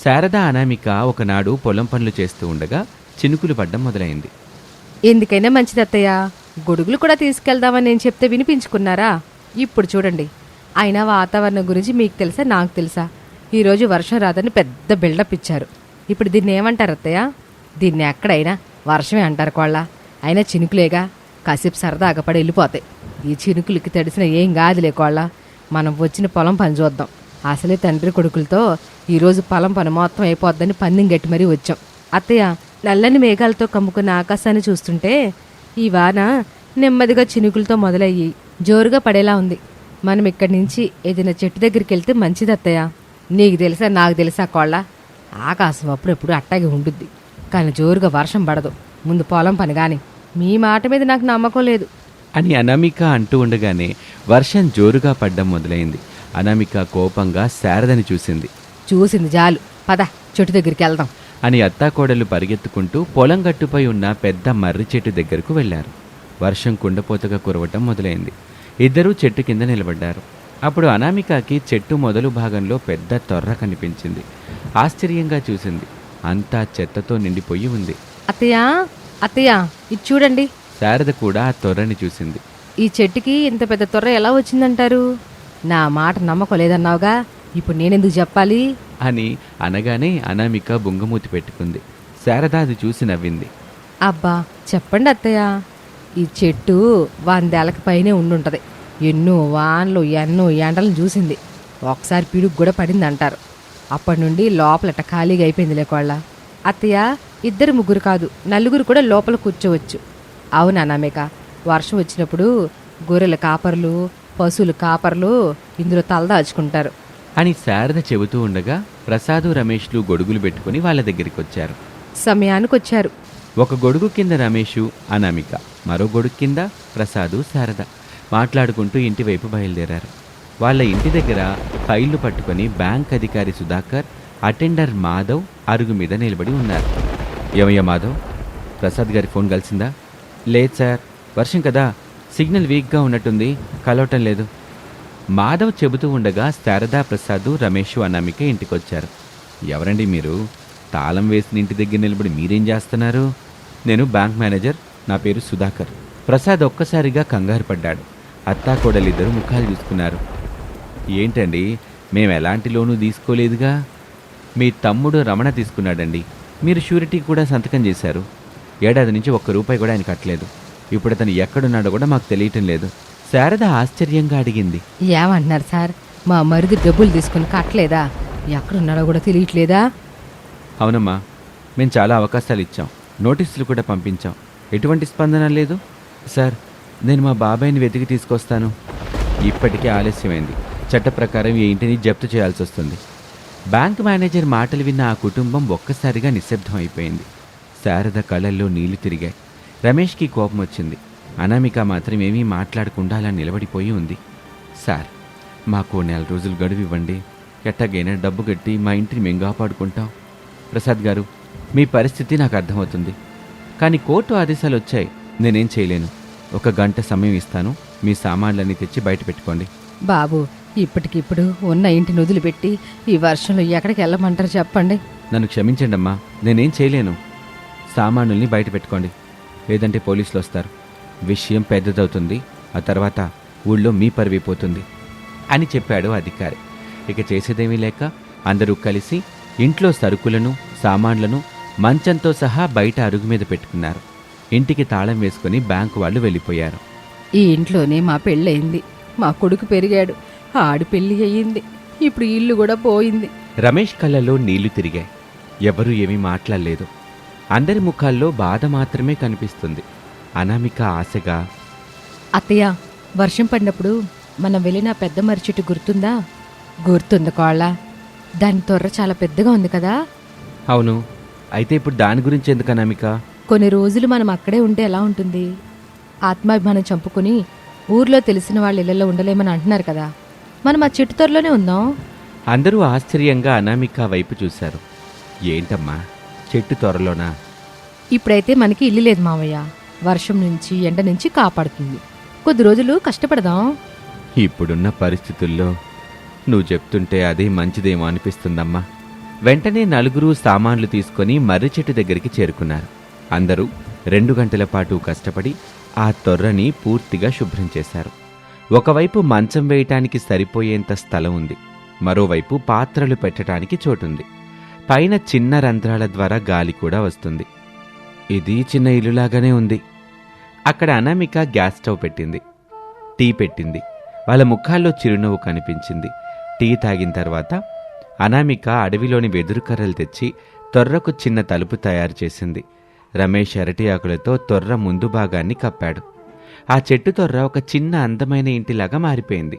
శారద అనామిక ఒకనాడు పొలం పనులు చేస్తూ ఉండగా చినుకులు పడ్డం మొదలైంది. ఎందుకైనా మంచిది అత్తయ్య, గొడుగులు కూడా తీసుకెళ్దామని నేను చెప్తే వినిపించుకున్నారా? ఇప్పుడు చూడండి, అయినా వాతావరణం గురించి మీకు తెలుసా నాకు తెలుసా? ఈరోజు వర్షం రాదని పెద్ద బిల్డప్ ఇచ్చారు. ఇప్పుడు దీన్ని ఏమంటారు అత్తయ్య? దీన్ని ఎక్కడైనా వర్షమే అంటారు కోళ్ళ. అయినా చినుకులేగా, కాసేపు సరదాగా పడి వెళ్ళిపోతాయి. ఈ చినుకులకి తడిసిన ఏం కాదులే కోళ్ళ. మనం వచ్చిన పొలం పని చూద్దాం. అసలే తండ్రి కొడుకులతో ఈరోజు పొలం పని మొత్తం అయిపోద్దని పందెం గట్టి మరీ వచ్చాం. అత్తయ్య, నల్లని మేఘాలతో కమ్ముకున్న ఆకాశాన్ని చూస్తుంటే ఈ వాన నెమ్మదిగా చినుకులతో మొదలయ్యి జోరుగా పడేలా ఉంది. మనం ఇక్కడి నుంచి ఏదైనా చెట్టు దగ్గరికి వెళ్తే మంచిది అత్తయ్య. నీకు తెలుసా నాకు తెలుసా కోళ్ళ, ఆకాశం అప్పుడప్పుడు అట్టాగే ఉండుద్ది, కానీ జోరుగా వర్షం పడదు. ముందు పొలం పని కానీ. మీ మాట మీద నాకు నమ్మకం లేదు అని అనామిక అంటూ ఉండగానే వర్షం జోరుగా పడ్డం మొదలైంది. అనామిక కోపంగా శారదని చూసింది. చూసింది చాలు, పద చెట్టు దగ్గరికి వెళ్దాం అని అత్తాకోడలు పరిగెత్తుకుంటూ పొలం గట్టుపై ఉన్న పెద్ద మర్రి చెట్టు దగ్గరకు వెళ్లారు. వర్షం కుండపోతగా కురవటం మొదలైంది. ఇద్దరూ చెట్టు కింద నిలబడ్డారు. అప్పుడు అనామికకి చెట్టు మొదలు భాగంలో పెద్ద తొర్ర కనిపించింది. ఆశ్చర్యంగా చూసింది. అంతా చెత్తతో నిండిపోయి ఉంది. అత్తయ్య, అత్తయ్య, ఇది చూడండి. శారద కూడా ఆ తొర్రని చూసింది. ఈ చెట్టుకి ఇంత పెద్ద తొర్ర ఎలా వచ్చిందంటారు? నా మాట నమ్మకం లేదన్నావుగా, ఇప్పుడు నేనెందుకు చెప్పాలి అని అనగానే అనామిక బుంగమూతి పెట్టుకుంది. శారద అది చూసి నవ్వింది. అబ్బా చెప్పండి అత్తయ్య, ఈ చెట్టు 100 ఏళ్ళకి పైనే ఉండుంటది. ఎన్నో వాన్లు ఎన్నో ఎండలను చూసింది. ఒకసారి పిడుగు కూడా పడింది అంటారు. అప్పటి నుండి లోపలట ఖాళీగా అయిపోయింది లేకోళ్ళ. అత్తయ్య, 2 3 కాదు, 4 కూడా లోపల కూర్చోవచ్చు. అవునా అనామిక, వర్షం వచ్చినప్పుడు గొర్రెల కాపర్లు పశువుల కాపర్లు ఇందులో తలదాచుకుంటారు అని శారద చెబుతూ ఉండగా ప్రసాదు రమేష్లు గొడుగులు పెట్టుకుని వాళ్ళ దగ్గరికి వచ్చారు. సమయానికి వచ్చారు. ఒక గొడుగు కింద రమేషు అనామిక, మరో గొడుగు కింద ప్రసాదు శారద మాట్లాడుకుంటూ ఇంటివైపు బయలుదేరారు. వాళ్ళ ఇంటి దగ్గర ఫైళ్లు పట్టుకొని బ్యాంక్ అధికారి సుధాకర్, అటెండర్ మాధవ్ అరుగు మీద నిలబడి ఉన్నారు. ఏమయ్యా మాధవ్, ప్రసాద్ గారి ఫోన్ కలిసిందా? లేదు సార్, వర్షం కదా, సిగ్నల్ వీక్గా ఉన్నట్టుంది, కలవటం లేదు. మాధవ్ చెబుతూ ఉండగా శారదా, ప్రసాదు, రమేషు, అనామిక ఇంటికొచ్చారు. ఎవరండి మీరు? తాళం వేసిన ఇంటి దగ్గర నిలబడి మీరేం చేస్తున్నారు? నేను బ్యాంక్ మేనేజర్, నా పేరు సుధాకర్. ప్రసాద్ ఒక్కసారిగా కంగారు పడ్డాడు. అత్తాకోడలిద్దరూ ముఖాలు చూసుకున్నారు. ఏంటండి, మేము ఎలాంటి లోను తీసుకోలేదుగా. మీ తమ్ముడు రమణ తీసుకున్నాడండి. మీరు షూరిటీ కూడా సంతకం చేశారు. ఏడాది నుంచి ₹1 కూడా ఆయన కట్టలేదు. ఇప్పుడు అతను ఎక్కడున్నాడో కూడా మాకు తెలియటం లేదు. శారద ఆశ్చర్యంగా అడిగింది. ఏమంటున్నారు సార్? మా మరిది డబ్బులు తీసుకుని కట్టలేదా? ఎక్కడున్నాడో కూడా తెలియట్లేదా? అవునమ్మా, మేము చాలా అవకాశాలు ఇచ్చాం, నోటీసులు కూడా పంపించాం, ఎటువంటి స్పందన లేదు. సార్, నేను మా బాబాయ్ని వెతికి తీసుకొస్తాను. ఇప్పటికే ఆలస్యమైంది. చట్ట ప్రకారం ఈ ఇంటిని జప్తు చేయాల్సి వస్తుంది. బ్యాంక్ మేనేజర్ మాటలు విన్న ఆ కుటుంబం ఒక్కసారిగా నిశ్శబ్దం అయిపోయింది. శారద కళ్ళల్లో నీళ్లు తిరిగాయి. రమేష్కి కోపం వచ్చింది. అనామిక మాత్రం ఏమీ మాట్లాడకుండా అలా నిలబడిపోయి ఉంది. సార్, మాకు 4 రోజులు గడువు ఇవ్వండి. ఎట్టగైనా డబ్బు కట్టి మా ఇంటిని మేము కాపాడుకుంటాం. ప్రసాద్ గారు, మీ పరిస్థితి నాకు అర్థమవుతుంది, కానీ కోర్టు ఆదేశాలు వచ్చాయి, నేనేం చేయలేను. 1 గంట సమయం ఇస్తాను, మీ సామాన్లన్నీ తెచ్చి బయట పెట్టుకోండి. బాబు, ఇప్పటికిప్పుడు ఉన్న ఇంటిని వదిలిపెట్టి ఈ వర్షంలో ఎక్కడికి వెళ్ళమంటారు చెప్పండి. నన్ను క్షమించండి అమ్మా, నేనేం చేయలేను. సామానుల్ని బయట పెట్టుకోండి, లేదంటే పోలీసులు వస్తారు. విషయం పెద్దదవుతుంది. ఆ తర్వాత ఊళ్ళో మీ పరువైపోతుంది అని చెప్పాడు అధికారి. ఇక చేసేదేమీ లేక అందరూ కలిసి ఇంట్లో సరుకులను, సామాన్లను మంచంతో సహా బయట అరుగు మీద పెట్టుకున్నారు. ఇంటికి తాళం వేసుకుని బ్యాంకు వాళ్ళు వెళ్ళిపోయారు. ఈ ఇంట్లోనే మా పెళ్ళయింది, మా కొడుకు పెరిగాడు, ఆడి పెళ్ళి అయ్యింది, ఇప్పుడు ఇల్లు కూడా పోయింది. రమేష్ కళ్ళలో నీళ్లు తిరిగాయి. ఎవరూ ఏమీ మాట్లాడలేదు. అందరి ముఖాల్లో బాధ మాత్రమే కనిపిస్తుంది. అనామిక ఆశగా, అత్తయ్య, వర్షం పడినప్పుడు మనం వెళ్ళిన పెద్ద మర్రి చెట్టు గుర్తుందా? గుర్తుంది కోళ్ళ. దాని తొర్ర చాలా పెద్దగా ఉంది కదా? అవును, అయితే ఇప్పుడు దాని గురించి ఎందుకు అనామిక? కొన్ని రోజులు మనం అక్కడే ఉంటే ఎలా ఉంటుంది? ఆత్మాభిమానం చంపుకుని ఊర్లో తెలిసిన వాళ్ళ ఇళ్లలో ఉండలేమని అంటున్నారు కదా, మనం ఆ చెట్టు తొర్రలోనే ఉందాం. అందరూ ఆశ్చర్యంగా అనామిక వైపు చూశారు. ఏంటమ్మా, చెట్టు త్వరలోనా? ఇప్పుడైతే మనకి ఇల్లు లేదు మావయ్య. వర్షం నుంచి ఎండ నుంచి కాపాడుతుంది. కొద్ది రోజులు కష్టపడదాం. ఇప్పుడున్న పరిస్థితుల్లో నువ్వు చెప్తుంటే అదే మంచిదేమో అనిపిస్తుందమ్మా. వెంటనే నలుగురు సామాన్లు తీసుకొని మర్రి చెట్టు దగ్గరికి చేరుకున్నారు. అందరూ 2 గంటల పాటు కష్టపడి ఆ తొర్రని పూర్తిగా శుభ్రం చేశారు. ఒకవైపు మంచం వేయటానికి సరిపోయేంత స్థలం ఉంది, మరోవైపు పాత్రలు పెట్టడానికి చోటుంది. పైన చిన్న రంధ్రాల ద్వారా గాలి కూడా వస్తుంది. ఇది చిన్న ఇల్లులాగానే ఉంది. అక్కడ అనామిక గ్యాస్ స్టవ్ పెట్టింది, టీ పెట్టింది. వాళ్ళ ముఖాల్లో చిరునవ్వు కనిపించింది. టీ తాగిన తర్వాత అనామిక అడవిలోని వెదురు కర్రలు తెచ్చి తొర్రకు చిన్న తలుపు తయారు చేసింది. రమేష్ అరటి ఆకులతో తొర్ర ముందు భాగాన్ని కప్పాడు. ఆ చెట్టు తొర్ర ఒక చిన్న అందమైన ఇంటిలాగా మారిపోయింది.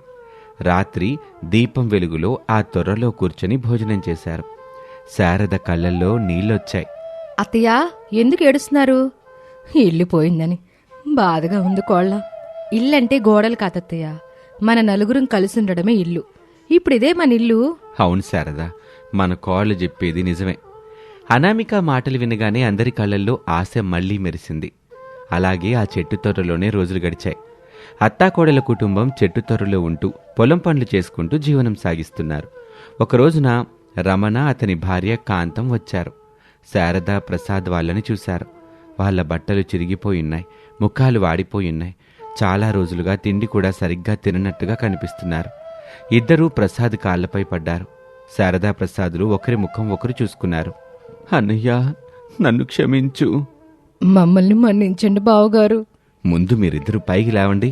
రాత్రి దీపం వెలుగులో ఆ తొర్రలో కూర్చొని భోజనం చేశారు. శారద కళ్ళల్లో నీళ్ళొచ్చాయి. అత్తయ్య, ఎందుకు ఏడుస్తున్నారు? ఇల్లు పోయిందని బాధగా ఉంది కోళ్ళ. ఇల్లంటే గోడలు కాదత్తయ్య, మన నలుగురం కలిసి ఉండడమే ఇల్లు. ఇప్పుడు ఇదే మన ఇల్లు. అవును శారద, మన కోళ్ళు చెప్పేది నిజమే. అనామిక మాటలు వినగానే అందరి కళ్ళల్లో ఆశ మళ్లీ మెరిసింది. అలాగే ఆ చెట్టు తొర్రలోనే రోజులు గడిచాయి. అత్తాకోడల కుటుంబం చెట్టు తొర్రలో ఉంటూ పొలం పనులు చేసుకుంటూ జీవనం సాగిస్తున్నారు. ఒకరోజున రమణ, అతని భార్య కాంతం వచ్చారు. శారద, ప్రసాద్ వాళ్ళని చూశారు. వాళ్ళ బట్టలు చిరిగిపోయున్నాయి, ముఖాలు వాడిపోయున్నాయి. చాలా రోజులుగా తిండి కూడా సరిగ్గా తిననట్టుగా కనిపిస్తున్నారు. ఇద్దరూ ప్రసాద్ కాళ్లపై పడ్డారు. శారదా, ప్రసాదులు ఒకరి ముఖం ఒకరు చూసుకున్నారు. అన్నయ్య, నన్ను క్షమించు. మమ్మల్ని మన్నించండి బావగారు. ముందు మీరిద్దరూ పైకి లేవండి.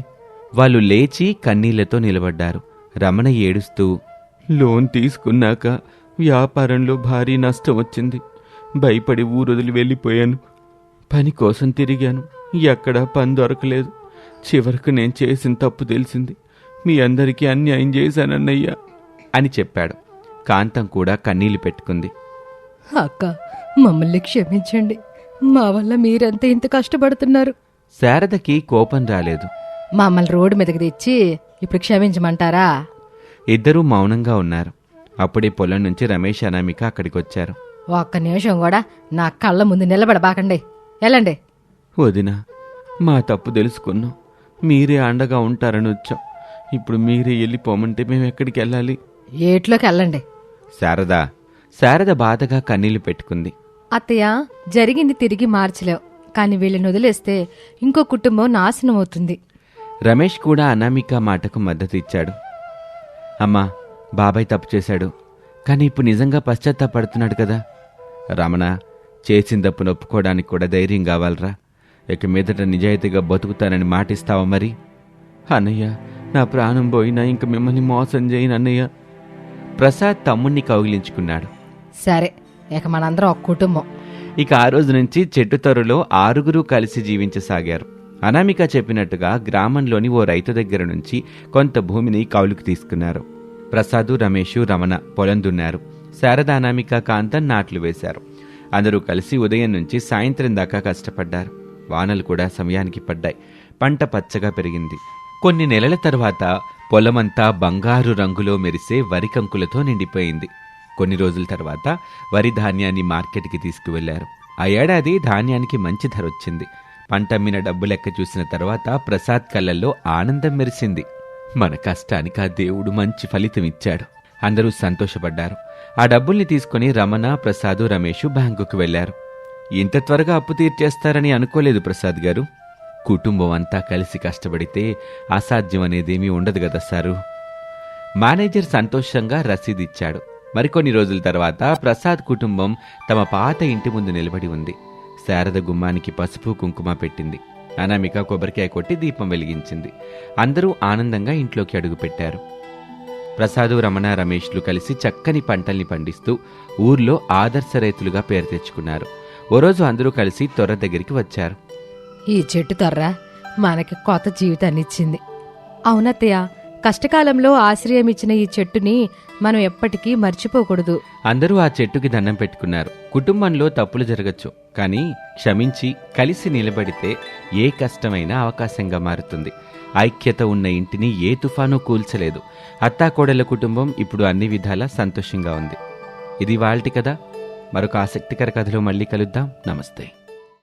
వాళ్ళు లేచి కన్నీళ్లతో నిలబడ్డారు. రమణ ఏడుస్తూ, లోన్ తీసుకున్నాక వ్యాపారంలో భారీ నష్టం వచ్చింది. భయపడి ఊరొదిలి వెళ్ళిపోయాను. పని కోసం తిరిగాను, ఎక్కడా పని దొరకలేదు. చివరకు నేను చేసిన తప్పు తెలిసింది. మీ అందరికీ అన్యాయం చేశానన్నయ్యా అని చెప్పాడు. కాంతం కూడా కన్నీళ్లు పెట్టుకుంది. అక్క, మమ్మల్ని క్షమించండి. మా వల్ల మీరంతా ఇంత కష్టపడుతున్నారు. శారదకి కోపం రాలేదు. మమ్మల్ని రోడ్డు మీదకి తెచ్చి ఇప్పుడు క్షమించమంటారా? ఇద్దరూ మౌనంగా ఉన్నారు. అప్పుడే పొలం నుంచి రమేష్, అనామిక అక్కడికొచ్చారు. ఒక్క నిమిషం కూడా నా కళ్ళ ముందు నిలబడబాకండి, వెళ్ళండి. వదినా, మా తప్పు తెలుసుకున్నాం. మీరే అండగా ఉంటారని వచ్చాం. ఇప్పుడు మీరే వెళ్ళిపోమంటే మేము ఎక్కడికి వెళ్ళాలి? ఏట్లోకి వెళ్ళండి. శారద బాధగా కన్నీళ్లు పెట్టుకుంది. అత్తయ్య, జరిగింది తిరిగి మార్చలేవు, కానీ వీళ్ళని వదిలేస్తే ఇంకో కుటుంబం నాశనం అవుతుంది. రమేష్ కూడా అనామిక మాటకు మద్దతు ఇచ్చాడు. అమ్మా, బాబాయ్ తప్పు చేశాడు, కానీ ఇప్పుడు నిజంగా పశ్చాత్తాపడుతున్నాడు కదా. రమణ, చేసిన తప్పును ఒప్పుకోవడానికి కూడా ధైర్యం కావాలరా. ఇక మీదట నిజాయితీగా బతుకుతానని మాటిస్తావా మరి? అన్నయ్య, నా ప్రాణం పోయినా ఇంక మిమ్మల్ని మోసం చేయను అన్నయ్య. ప్రసాద్ తమ్ముణ్ణి కౌగిలించుకున్నాడు. సరే, ఇక మనందరం ఒక కుటుంబం. ఇక ఆ రోజు నుంచి చెట్టు తొర్రలో 6 కలిసి జీవించసాగారు. అనామిక చెప్పినట్టుగా గ్రామంలోని ఓ రైతు దగ్గర నుంచి కొంత భూమిని కౌలుకు తీసుకున్నారు. ప్రసాదు, రమేషు, రమణ పొలం దున్నారు. శారద, అనామిక, కాంతం నాట్లు వేశారు. అందరూ కలిసి ఉదయం నుంచి సాయంత్రం దాకా కష్టపడ్డారు. వానలు కూడా సమయానికి పడ్డాయి. పంట పచ్చగా పెరిగింది. కొన్ని నెలల తర్వాత పొలమంతా బంగారు రంగులో మెరిసే వరి కంకులతో నిండిపోయింది. కొన్ని రోజుల తర్వాత వరి ధాన్యాన్ని మార్కెట్కి తీసుకువెళ్లారు. ఆ ఏడాది ధాన్యానికి మంచి ధర వచ్చింది. పంటమ్మిన డబ్బు లెక్క చూసిన తర్వాత ప్రసాద్ కళ్ళల్లో ఆనందం మెరిసింది. మన కష్టానికి ఆ దేవుడు మంచి ఫలితం ఇచ్చాడు. అందరూ సంతోషపడ్డారు. ఆ డబ్బుల్ని తీసుకుని రమణ, ప్రసాదు, రమేషు బ్యాంకుకు వెళ్లారు. ఇంత త్వరగా అప్పు తీర్చేస్తారని అనుకోలేదు ప్రసాద్ గారు. కుటుంబం అంతా కలిసి కష్టపడితే అసాధ్యం అనేదేమీ ఉండదు కదా సారు. మేనేజర్ సంతోషంగా రసీదిచ్చాడు. మరికొన్ని రోజుల తర్వాత ప్రసాద్ కుటుంబం తమ పాత ఇంటి ముందు నిలబడి ఉంది. శారద గుమ్మానికి పసుపు కుంకుమ పెట్టింది. అనామిక కొబ్బరికాయ కొట్టి దీపం వెలిగించింది. అందరూ ఆనందంగా ఇంట్లోకి అడుగుపెట్టారు. ప్రసాదు, రమణ, రమేష్లు కలిసి చక్కని పంటల్ని పండిస్తూ ఊర్లో ఆదర్శ రైతులుగా పేరు తెచ్చుకున్నారు. ఓ రోజు అందరూ కలిసి తొర్ర దగ్గరికి వచ్చారు. ఈ చెట్టు తొర్ర మనకి కొత్త జీవితాన్ని ఇచ్చింది. అవునత్తయ్య, కష్టకాలంలో ఆశ్రయం ఇచ్చిన ఈ చెట్టుని మనం ఎప్పటికీ మర్చిపోకూడదు. అందరూ ఆ చెట్టుకి దండం పెట్టుకున్నారు. కుటుంబంలో తప్పులు జరగచ్చు, కానీ క్షమించి కలిసి నిలబడితే ఏ కష్టమైనా అవకాశంగా మారుతుంది. ఐక్యత ఉన్న ఇంటిని ఏ తుఫాను కూల్చలేదు. అత్తాకోడల కుటుంబం ఇప్పుడు అన్ని విధాలా సంతోషంగా ఉంది. ఇది వాళ్ళటి కథ. మరొక ఆసక్తికర కథలో మళ్ళీ కలుద్దాం. నమస్తే.